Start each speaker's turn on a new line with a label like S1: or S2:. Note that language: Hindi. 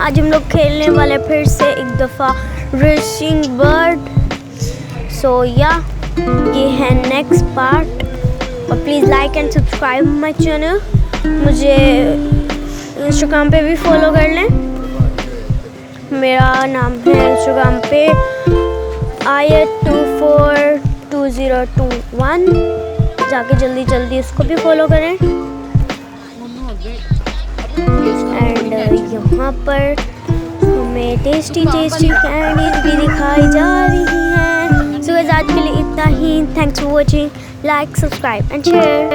S1: आज हम लोग खेलने वाले फिर से एक दफ़ा रेसिंग बर्ड। सो या ये है नेक्स्ट पार्ट। और please like and subscribe my channel. मुझे इंस्टाग्राम पे भी फॉलो कर लें। मेरा नाम है इंस्टाग्राम पे ayat242021। जाके जल्दी जल्दी इसको भी फॉलो करें। एंड यहाँ पर हमें टेस्टी कैंडीज भी दिखाई जा रही हैं। सो आज के लिए इतना ही। Thanks for watching. Like, subscribe and share.